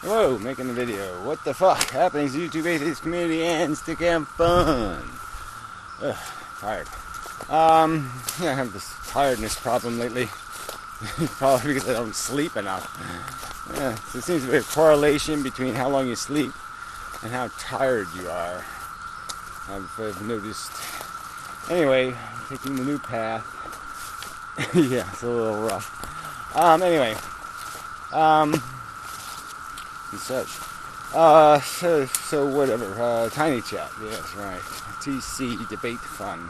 Whoa, making a video. What the fuck? Happenings YouTube atheist community and stick and fun. Ugh, tired. Yeah, I have this tiredness problem lately. Probably because I don't sleep enough. Yeah, so it seems to be a correlation between how long you sleep and how tired you are. I've noticed. Anyway, taking the new path. Yeah, it's a little rough. Anyway. And such. So whatever. Tiny chat. Yes, right. TC debate fun.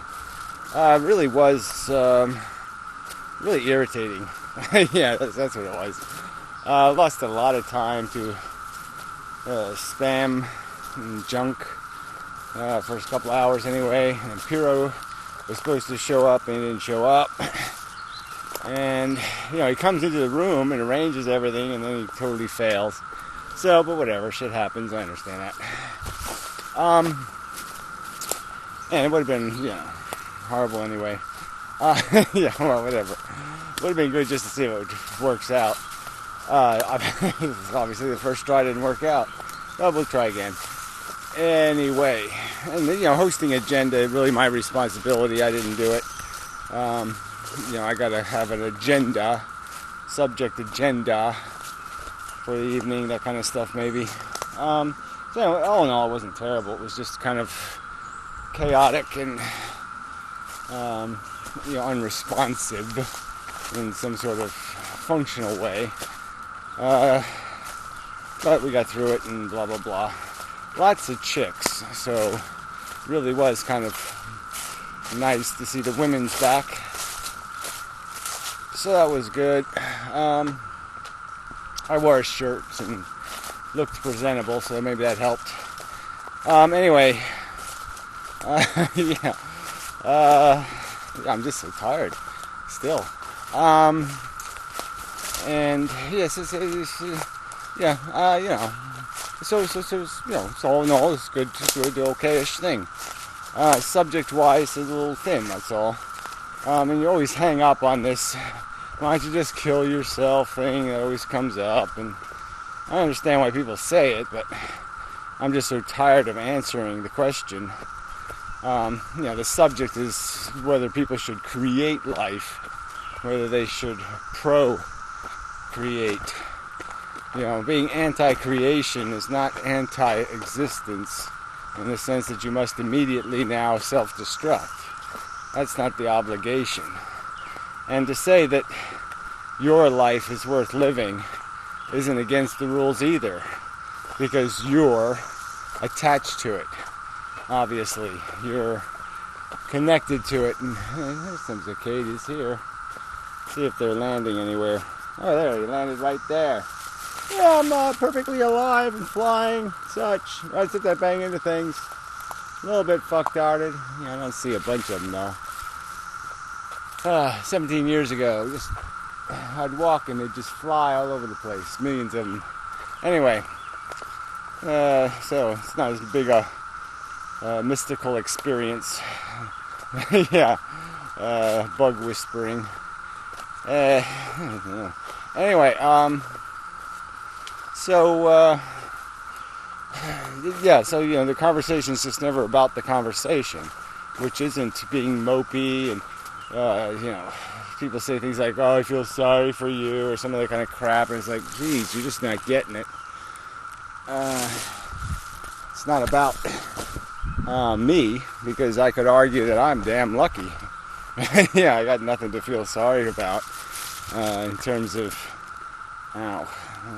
Really was really irritating. Yeah, that's what it was. Lost a lot of time to spam and junk. First couple hours anyway. And Piro was supposed to show up and he didn't show up. And, he comes into the room and arranges everything and then he totally fails. So, but whatever, shit happens, I understand that. And it would have been, horrible anyway. Yeah, well, whatever. Would have been good just to see if it works out. Obviously the first try didn't work out. But we'll try again. Anyway, and hosting agenda, really my responsibility, I didn't do it. I gotta have an agenda, subject agenda for the evening, that kind of stuff maybe. So anyway, all in all, it wasn't terrible. It was just kind of chaotic and, unresponsive in some sort of functional way. But we got through it and blah, blah, blah. Lots of chicks, so really was kind of nice to see the women's back. So that was good. I wore shirts and looked presentable, so maybe that helped. Anyway, yeah. I'm just so tired still. And yes, so all in all, it's good, okay-ish thing. Subject-wise, it's a little thin, that's all. And you always hang up on this, why don't you just kill yourself thing that always comes up. And I understand why people say it, but I'm just so tired of answering the question. The subject is whether people should create life, whether they should procreate. Being anti-creation is not anti-existence in the sense that you must immediately now self-destruct. That's not the obligation. And to say that your life is worth living isn't against the rules either, because you're attached to it. Obviously, you're connected to it. And there's some cicadas here. See if they're landing anywhere. Oh, there, he landed right there. Yeah, I'm perfectly alive and flying, such. I sit there banging into things. A little bit fuck-darted. I don't see a bunch of them, though. 17 years ago, I'd walk and they'd just fly all over the place. Millions of them. Anyway, so it's not as big a mystical experience. Yeah, bug whispering. Anyway, the conversation's just never about the conversation, which isn't being mopey and, people say things like, oh, I feel sorry for you, or some of that kind of crap, and it's like, geez, you're just not getting it. It's not about me, because I could argue that I'm damn lucky. Yeah, I got nothing to feel sorry about in terms of,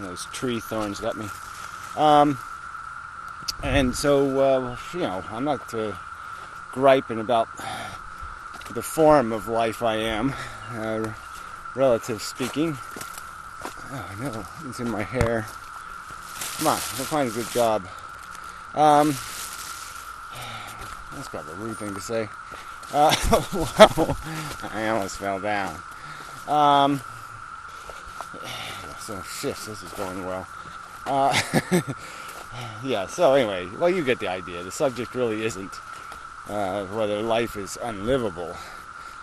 those tree thorns got me. And so, I'm not griping about the form of life I am, relative speaking. Oh no, it's in my hair. Come on, we'll find a good job. That's probably a rude thing to say. Well, I almost fell down. So shit, this is going well. Yeah, so anyway, well, you get the idea. The subject really isn't whether life is unlivable.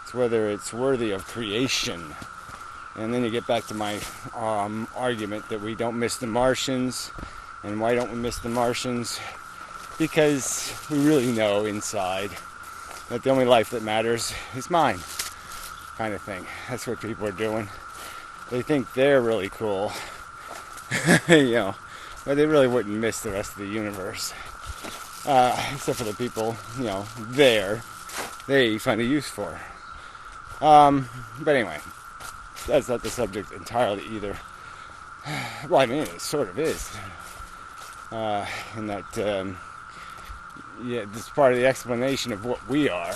It's whether it's worthy of creation. And then you get back to my argument that we don't miss the Martians. And why don't we miss the Martians? Because we really know inside that the only life that matters is mine, kind of thing. That's what people are doing. They think they're really cool, you know, but they really wouldn't miss the rest of the universe. Except for the people, you know, they find a use for. But anyway, that's not the subject entirely either. Well, I mean, it sort of is. In that, yeah, this is part of the explanation of what we are,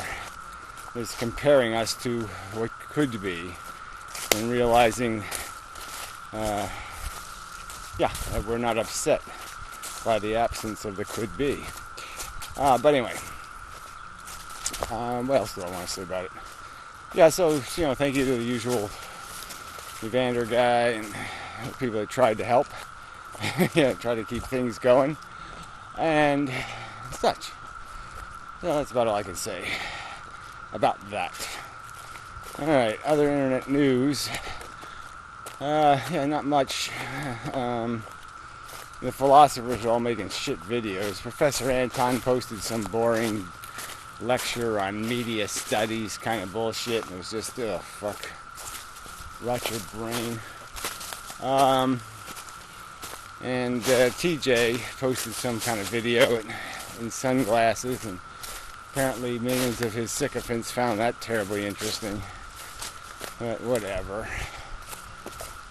is comparing us to what could be, and realizing, that we're not upset by the absence of the could be. But anyway, what else do I want to say about it? Yeah, so, you know, thank you to the usual Evander guy and people that tried to help. Yeah, try to keep things going and such. So that's about all I can say about that. Alright, other internet news. Yeah, not much. The philosophers are all making shit videos. Professor Anton posted some boring lecture on media studies kind of bullshit, and it was just, fuck, rot your brain. And TJ posted some kind of video in sunglasses, and apparently millions of his sycophants found that terribly interesting. But whatever.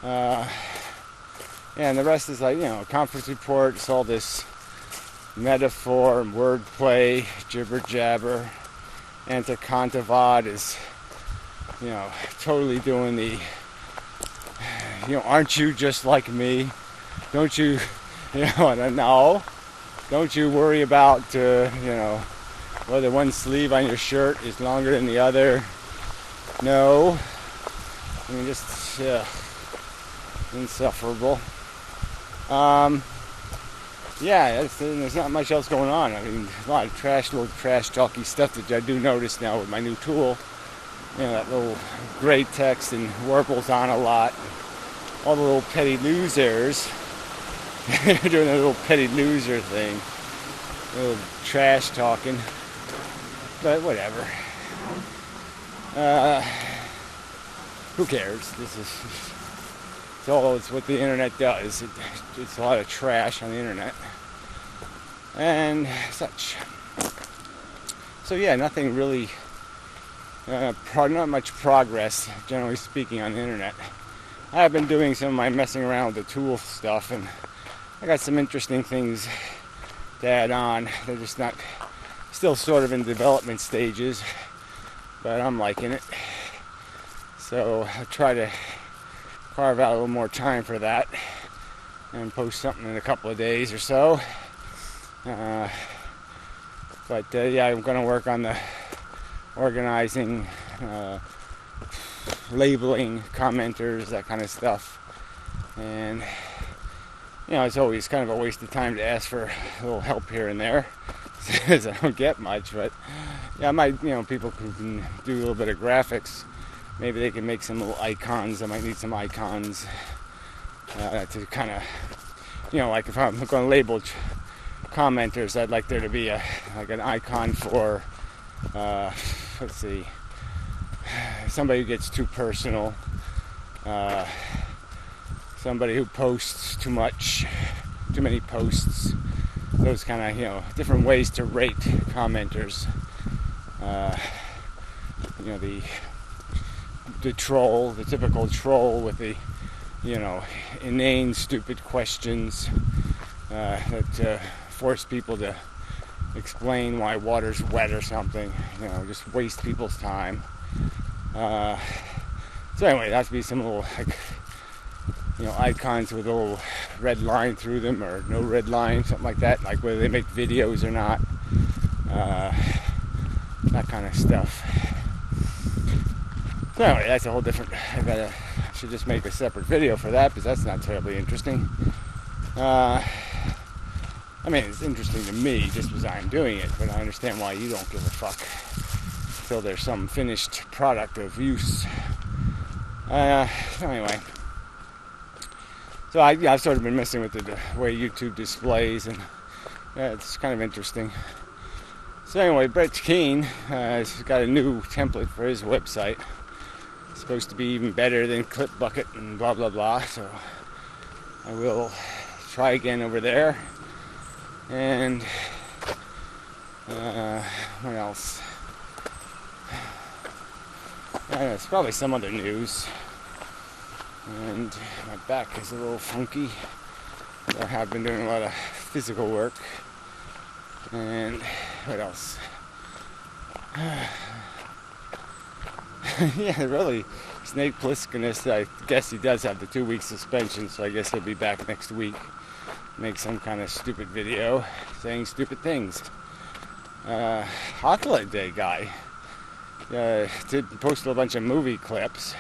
And the rest is like, you know, conference reports, all this metaphor and wordplay, jibber jabber. Antikantavad is, you know, totally doing the, you know, aren't you just like me? Don't you, you know, no. Don't you worry about, you know, whether one sleeve on your shirt is longer than the other. No. I mean, just, insufferable. Yeah, there's not much else going on. I mean, a lot of little trash talky stuff that I do notice now with my new tool. You know, that little gray text and warbles on a lot. All the little petty losers doing a little petty loser thing. A little trash talking. But whatever. Who cares? It's what the internet does. It's a lot of trash on the internet. And such. So yeah, nothing really, not much progress, generally speaking, on the internet. I have been doing some of my messing around with the tool stuff, and I got some interesting things to add on. They're just not, still sort of in development stages, but I'm liking it. So I'll try to carve out a little more time for that and post something in a couple of days or so. But yeah, I'm going to work on the organizing, labeling commenters, that kind of stuff. And you know, it's always kind of a waste of time to ask for a little help here and there, because I don't get much. But yeah, I might, you know, people who can do a little bit of graphics, maybe they can make some little icons. I might need some icons to kind of, you know, like if I'm going to label commenters, I'd like there to be like an icon for, let's see, somebody who gets too personal, somebody who posts too much, too many posts, those kind of, you know, different ways to rate commenters. You know, the troll, the typical troll with the, you know, inane, stupid questions that force people to explain why water's wet or something. You know, just waste people's time. So anyway, there has to be some little, like, you know, icons with a little red line through them, or no red line, something like that, like whether they make videos or not. That kind of stuff. So anyway, that's a whole different, I should just make a separate video for that, because that's not terribly interesting. I mean, it's interesting to me just because I'm doing it, but I understand why you don't give a fuck until there's some finished product of use. Anyway, so I've sort of been messing with the way YouTube displays, and it's kind of interesting. So anyway, Brett Keane has got a new template for his website. It's supposed to be even better than Clipbucket and blah blah blah. So I will try again over there. And what else? It's probably some other news. And my back is a little funky. I have been doing a lot of physical work. And what else? Yeah, really, Snake Plisskenus, I guess he does have the 2-week suspension, so I guess he'll be back next week. Make some kind of stupid video saying stupid things. Hotlet Day guy did post a bunch of movie clips,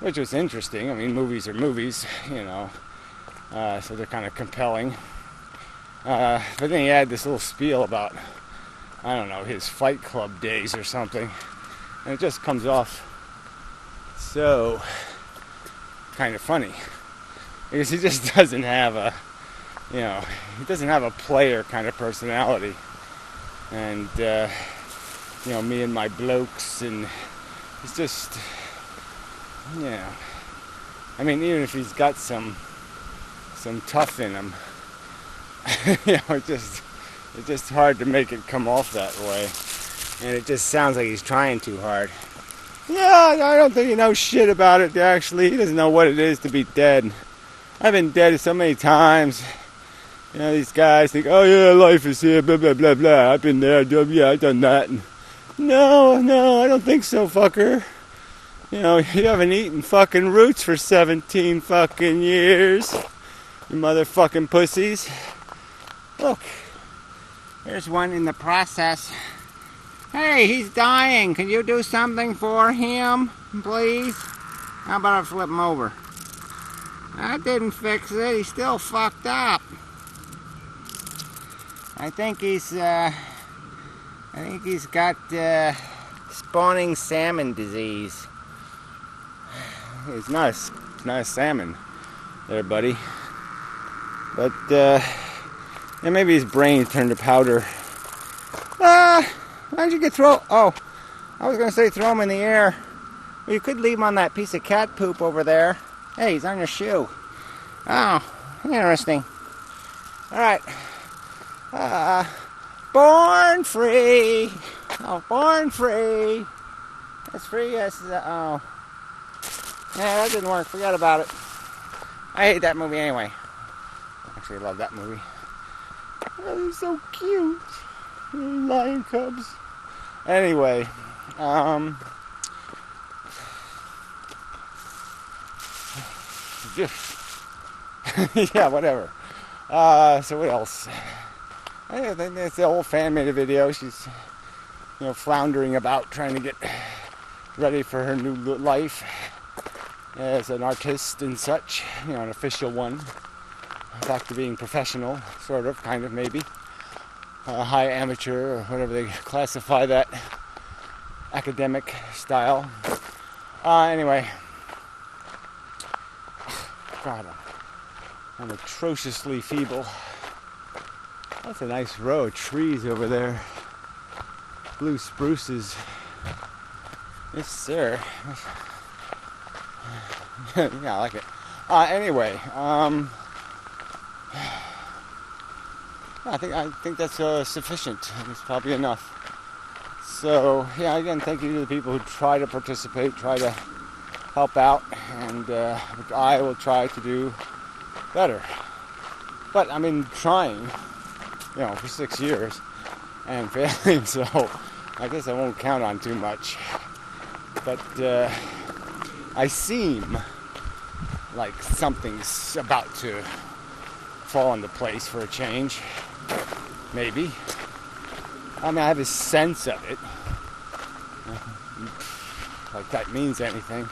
which was interesting. I mean, movies are movies, you know, so they're kind of compelling. But then he had this little spiel about, I don't know, his Fight Club days or something. And it just comes off so kind of funny. Because he just doesn't have a, you know, he doesn't have a player kind of personality. And, you know, me and my blokes, and it's just, you know, I mean, even if he's got some tough in him, you know, it's just hard to make it come off that way. And it just sounds like he's trying too hard. Yeah, I don't think he knows shit about it, actually. He doesn't know what it is to be dead. I've been dead so many times. You know, these guys think, oh yeah, life is here, blah, blah, blah, blah. I've been there, yeah, I've done that. And no, I don't think so, fucker. You know, you haven't eaten fucking roots for 17 fucking years. You motherfucking pussies. Look, there's one in the process. Hey, he's dying. Can you do something for him, please? How about I flip him over? That didn't fix it. He's still fucked up. I think he's got spawning salmon disease. It's not a salmon there, buddy. But yeah, maybe his brain turned to powder. Why'd you throw? Oh, I was gonna say throw him in the air. Well, you could leave him on that piece of cat poop over there. Hey, he's on your shoe. Oh, interesting. All right. Born free. Oh, born free. That's free as oh. Yeah, that didn't work. Forget about it. I hate that movie anyway. Actually, I love that movie. Oh, they're so cute. Lion cubs. Anyway, yeah, whatever. So what else? I think it's the old fan made a video. She's, you know, floundering about trying to get ready for her new life as an artist and such. You know, an official one. Back to being professional, sort of, kind of, maybe. High amateur, or whatever they classify that academic style. Anyway. God, I'm atrociously feeble. That's a nice row of trees over there. Blue spruces. Yes, sir. Yeah, I like it. Anyway, I think that's sufficient. It's probably enough. So, yeah, again, thank you to the people who try to participate, try to help out, and I will try to do better. But I've been trying, you know, for 6 years and failing, so I guess I won't count on too much. But I seem like something's about to fall into place for a change. Maybe. I mean, I have a sense of it. Like that means anything.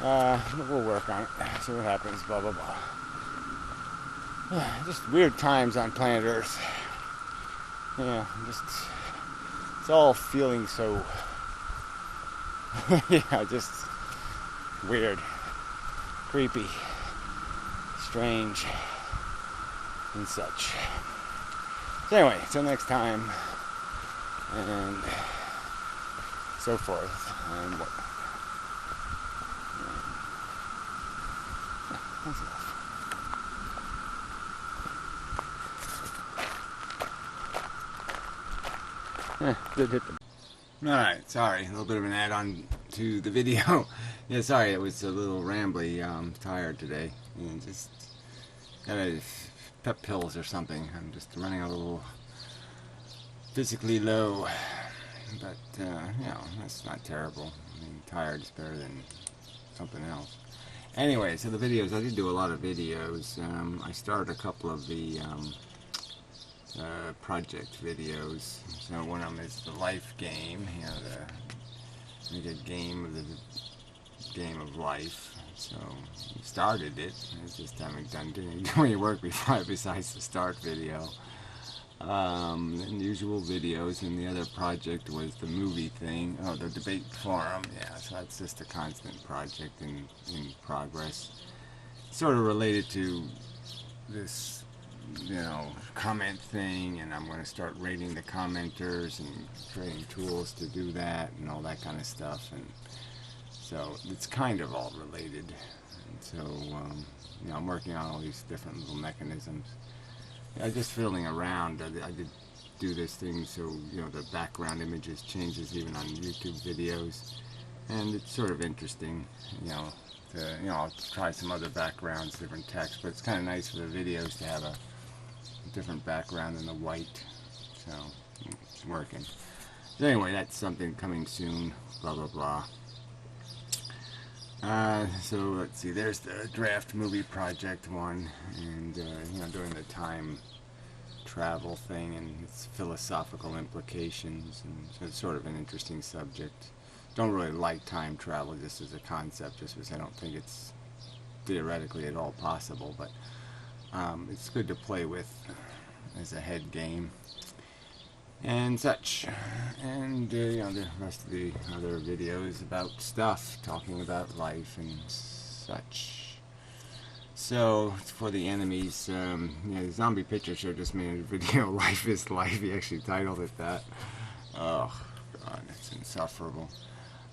We'll work on it. See what happens. Blah, blah, blah. Just weird times on planet Earth. Yeah, it's all feeling so... yeah, just weird, creepy, strange, and such. So anyway, until next time, and so forth, and what. That's enough. Did hit them. Alright, sorry, a little bit of an add-on to the video. Yeah, sorry, it was a little rambly. I'm tired today. And just got a pep pills or something. I'm just running a little physically low. But, you know, that's not terrible. I mean, tired is better than something else. Anyway, so the videos, I did do a lot of videos. I started a couple of the project videos. So one of them is the life game, you know, the game of life. So we started it. I just haven't done any work besides the start video. And usual videos, and the other project was the movie thing. Oh, the debate forum. Yeah, so that's just a constant project in progress. Sort of related to this, you know, comment thing, and I'm going to start rating the commenters and creating tools to do that and all that kind of stuff. And so it's kind of all related. And so, you know, I'm working on all these different little mechanisms. I was just fiddling around. I did do this thing so, you know, the background images changes even on YouTube videos, and it's sort of interesting, you know. I'll try some other backgrounds, different text, but it's kind of nice for the videos to have a different background than the white. So it's working. So anyway, that's something coming soon. Blah blah blah. So let's see, there's the draft movie project one, and you know, doing the time travel thing and its philosophical implications, and so it's sort of an interesting subject. Don't really like time travel just as a concept, just because I don't think it's theoretically at all possible, but it's good to play with as a head game and such. And you know, the rest of the other videos about stuff, talking about life and such. So for the enemies, yeah, the Zombie Picture Show just made a video, Life is Life. He actually titled it that. Oh God, it's insufferable.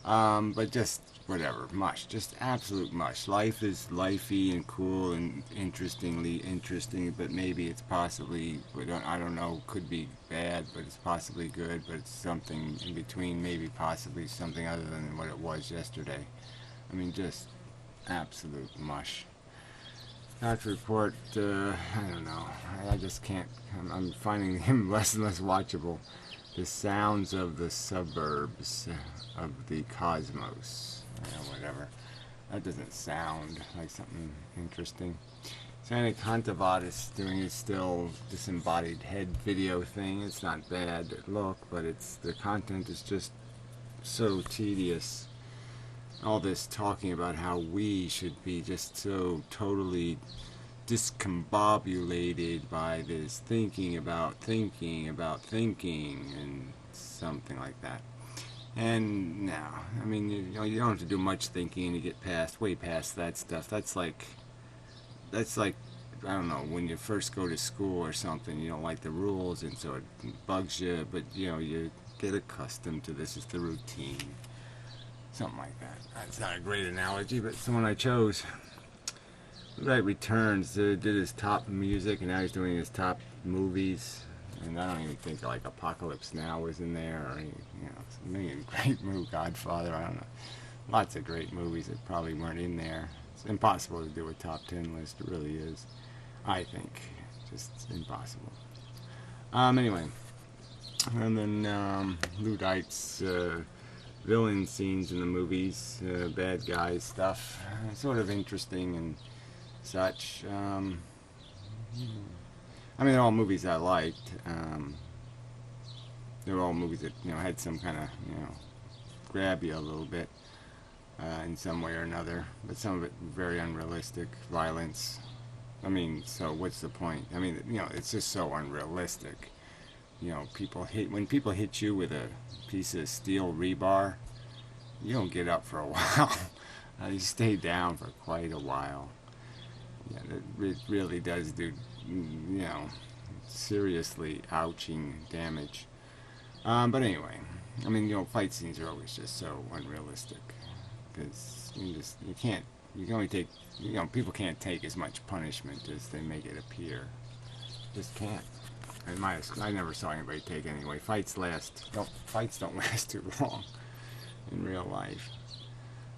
But just whatever, mush, just absolute mush. Life is lifey and cool and interestingly interesting, but maybe it's possibly, I don't know, could be bad, but it's possibly good, but it's something in between, maybe possibly something other than what it was yesterday. I mean, just absolute mush. That report, I don't know, I just can't, I'm finding him less and less watchable. The sounds of the suburbs of the cosmos, whatever. That doesn't sound like something interesting. So Anna Kantavad is doing his still disembodied head video thing. It's not bad look, but the content is just so tedious. All this talking about how we should be just so totally discombobulated by this thinking about thinking and something like that. And now, I mean, you don't have to do much thinking and you get way past that stuff. That's like, I don't know, when you first go to school or something, you don't like the rules and so it bugs you, but you know, you get accustomed to this. It's the routine. Something like that. That's not a great analogy, but it's the one I chose. Right Returns did his top music, and now he's doing his top movies. And I don't even think like Apocalypse Now was in there, or any, a million great movies, Godfather. I don't know, lots of great movies that probably weren't in there. It's impossible to do a top 10 list. It really is. I think just impossible. Anyway, and then Luddites. Villain scenes in the movies, bad guys stuff, sort of interesting and such. I mean, they're all movies I liked. They're all movies that had some kind of grab you a little bit in some way or another, but some of it very unrealistic. Violence. I mean, so what's the point? I mean, it's just so unrealistic. When people hit you with a piece of steel rebar, you don't get up for a while. He stayed down for quite a while. Yeah, it really does do, seriously ouching damage. But anyway, I mean, fight scenes are always just so unrealistic because you can't, you can only take, people can't take as much punishment as they make it appear. Just can't. And I never saw anybody take anyway. Fights don't last too long in real life.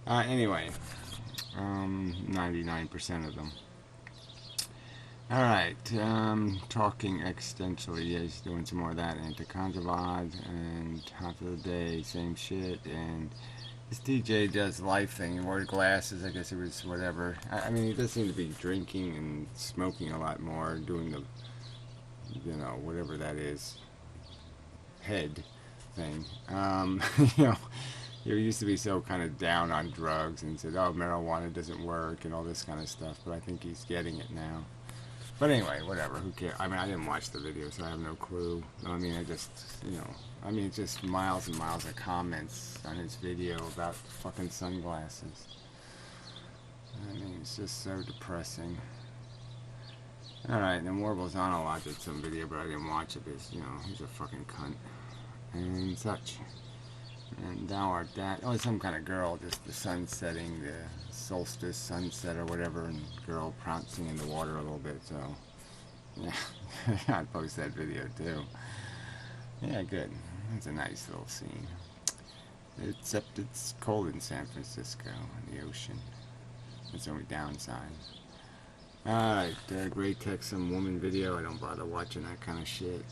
Anyway, 99% of them. Alright, talking existentially, yeah, he's doing some more of that, anti-contraband, and half of the day, same shit, and this DJ does life thing, he wore glasses, I guess it was whatever. I mean, he does seem to be drinking and smoking a lot more, doing the, whatever that is, head thing. He used to be so kind of down on drugs and said, oh, marijuana doesn't work and all this kind of stuff, but I think he's getting it now. But anyway, whatever, who cares? I mean, I didn't watch the video, so I have no clue. I mean, it's just miles and miles of comments on his video about fucking sunglasses. I mean, it's just so depressing. Alright, and then Warble's on a lot did some video, but I didn't watch it because, he's a fucking cunt. And such. And now our dad, some kind of girl, just the sun setting, the solstice sunset or whatever, and girl prancing in the water a little bit, so, yeah, I'd post that video too. Yeah, good. It's a nice little scene. Except it's cold in San Francisco, in the ocean. That's the only downside. Alright, Great Texan Woman video. I don't bother watching that kind of shit.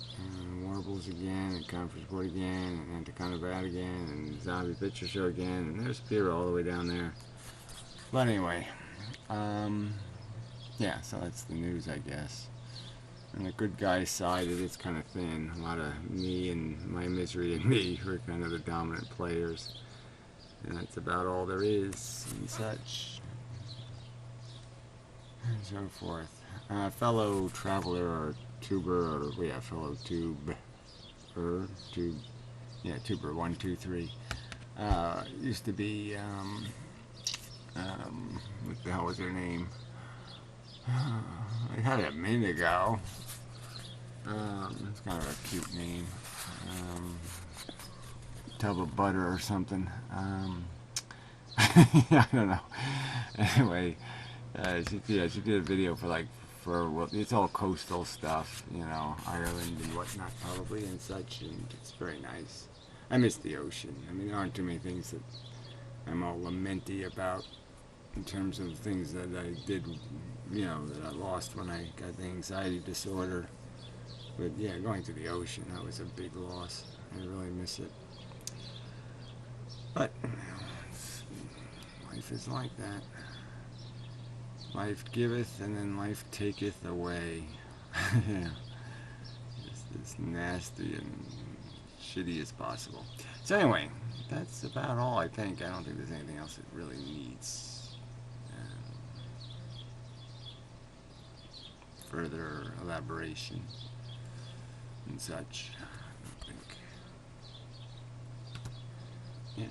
Warbles again, and Conference Board again, and Anticonabad again, and Zombie Picture Show again, and there's Pira all the way down there. But anyway, yeah, so that's the news, I guess. On the good guy side, it is kind of thin. A lot of me and my misery and me who are kind of the dominant players. And that's about all there is, and such. And so forth. Fellow traveler or tuber, or fellow tuber, tuber 1, 2, 3. Used to be what the hell was her name? I had it a minute ago. It's kind of a cute name. Tub of butter or something. I don't know. Anyway. She did a video for it's all coastal stuff, Ireland and whatnot probably and such, and it's very nice. I miss the ocean. I mean, there aren't too many things that I'm all lamenty about in terms of things that I did, that I lost when I got the anxiety disorder. But yeah, going to the ocean, that was a big loss. I really miss it. But, life is like that. Life giveth and then life taketh away. Yeah. Just as nasty and shitty as possible. So anyway, that's about all I think. I don't think there's anything else that really needs further elaboration and such. I don't think. Yeah.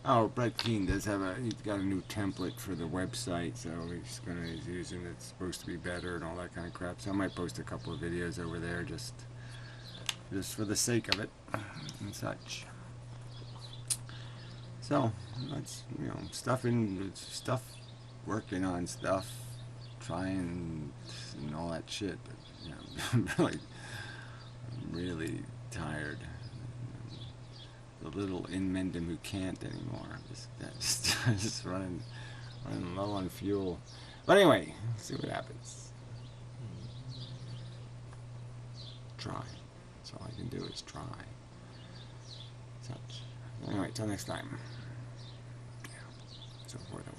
Oh, Brett Keane does have he's got a new template for the website, so he's using it's supposed to be better and all that kind of crap. So I might post a couple of videos over there just for the sake of it and such. So that's stuff, working on stuff, trying and all that shit. But I'm really tired. The little in-mendem who can't anymore. Just running low on fuel. But anyway, see what happens. Try. That's all I can do is try. Such. Anyway, till next time. Yeah. So forth.